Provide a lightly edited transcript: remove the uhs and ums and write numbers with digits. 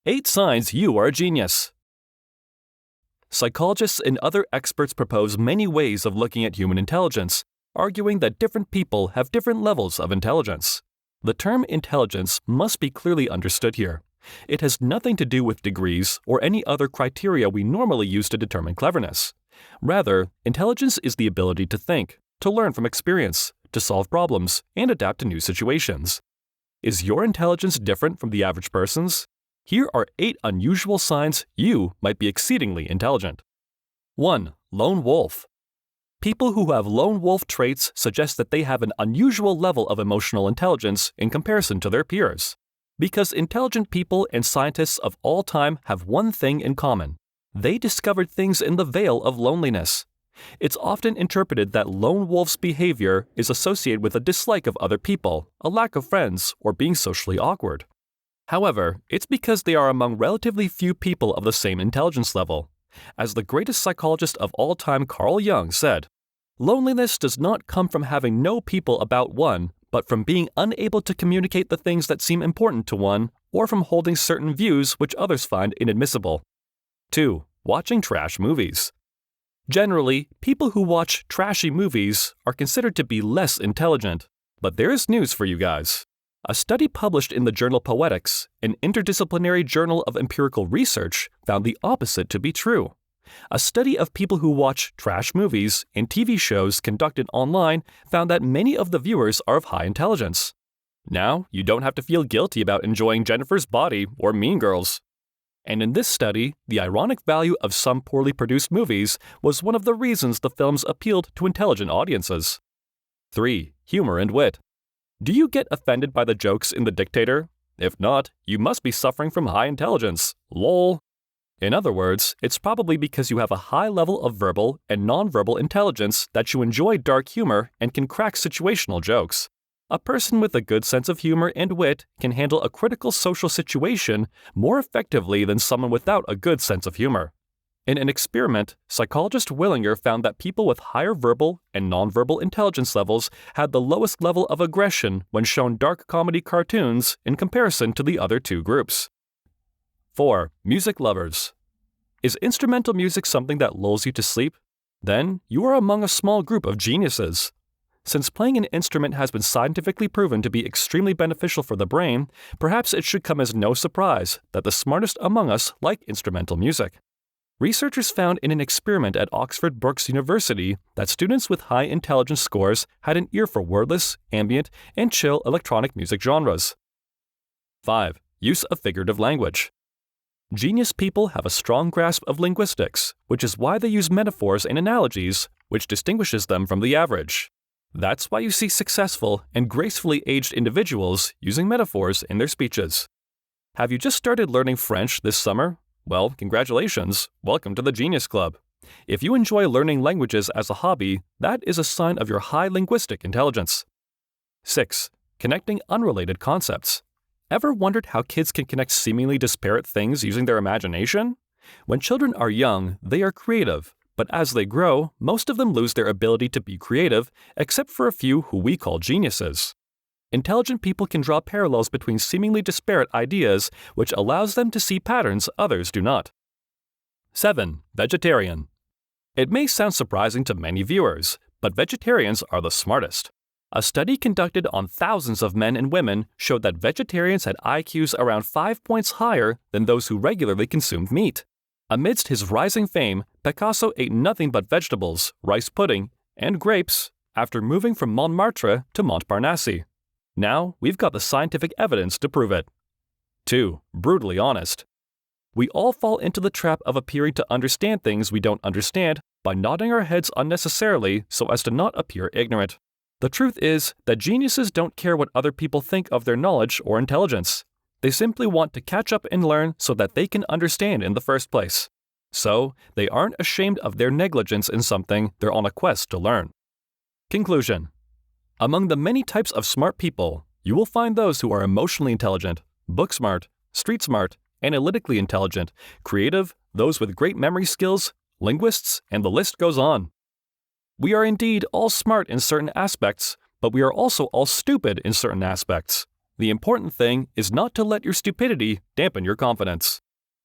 8 signs you are a genius. Psychologists and other experts propose many ways of looking at human intelligence, arguing that different people have different levels of intelligence. The term intelligence must be clearly understood here. It has nothing to do with degrees or any other criteria we normally use to determine cleverness. Rather, intelligence is the ability to think, to learn from experience, to solve problems, and adapt to new situations. Is your intelligence different from the average person's? Here are 8 unusual signs you might be exceedingly intelligent. 1. Lone wolf. People who have lone wolf traits suggest that they have an unusual level of emotional intelligence in comparison to their peers. Because intelligent people and scientists of all time have one thing in common. They discovered things in the veil of loneliness. It's often interpreted that lone wolf's behavior is associated with a dislike of other people, a lack of friends, or being socially awkward. However, it's because they are among relatively few people of the same intelligence level. As the greatest psychologist of all time Carl Jung said, "Loneliness does not come from having no people about one, but from being unable to communicate the things that seem important to one, or from holding certain views which others find inadmissible." 2. Watching trash movies. Generally, people who watch trashy movies are considered to be less intelligent. But there is news for you guys. A study published in the journal Poetics, an interdisciplinary journal of empirical research, found the opposite to be true. A study of people who watch trash movies and TV shows conducted online found that many of the viewers are of high intelligence. Now, you don't have to feel guilty about enjoying Jennifer's Body or Mean Girls. And in this study, the ironic value of some poorly produced movies was one of the reasons the films appealed to intelligent audiences. 3. Humor and wit. Do you get offended by the jokes in The Dictator? If not, you must be suffering from high intelligence. Lol. In other words, it's probably because you have a high level of verbal and nonverbal intelligence that you enjoy dark humor and can crack situational jokes. A person with a good sense of humor and wit can handle a critical social situation more effectively than someone without a good sense of humor. In an experiment, psychologist Willinger found that people with higher verbal and nonverbal intelligence levels had the lowest level of aggression when shown dark comedy cartoons in comparison to the other 2 groups. 4. Music lovers. Is instrumental music something that lulls you to sleep? Then you are among a small group of geniuses. Since playing an instrument has been scientifically proven to be extremely beneficial for the brain, perhaps it should come as no surprise that the smartest among us like instrumental music. Researchers found in an experiment at Oxford Brookes University that students with high intelligence scores had an ear for wordless, ambient, and chill electronic music genres. 5. Use of figurative language. Genius people have a strong grasp of linguistics, which is why they use metaphors and analogies, which distinguishes them from the average. That's why you see successful and gracefully aged individuals using metaphors in their speeches. Have you just started learning French this summer? Well, congratulations. Welcome to the Genius Club. If you enjoy learning languages as a hobby, that is a sign of your high linguistic intelligence. 6. Connecting unrelated concepts. Ever wondered how kids can connect seemingly disparate things using their imagination? When children are young, they are creative, but as they grow, most of them lose their ability to be creative, except for a few who we call geniuses. Intelligent people can draw parallels between seemingly disparate ideas, which allows them to see patterns others do not. 7. Vegetarian. It may sound surprising to many viewers, but vegetarians are the smartest. A study conducted on thousands of men and women showed that vegetarians had IQs around 5 points higher than those who regularly consumed meat. Amidst his rising fame, Picasso ate nothing but vegetables, rice pudding, and grapes after moving from Montmartre to Montparnasse. Now, we've got the scientific evidence to prove it. 2. Brutally honest. We all fall into the trap of appearing to understand things we don't understand by nodding our heads unnecessarily so as to not appear ignorant. The truth is that geniuses don't care what other people think of their knowledge or intelligence. They simply want to catch up and learn so that they can understand in the first place. So, they aren't ashamed of their negligence in something they're on a quest to learn. Conclusion. Among the many types of smart people, you will find those who are emotionally intelligent, book smart, street smart, analytically intelligent, creative, those with great memory skills, linguists, and the list goes on. We are indeed all smart in certain aspects, but we are also all stupid in certain aspects. The important thing is not to let your stupidity dampen your confidence.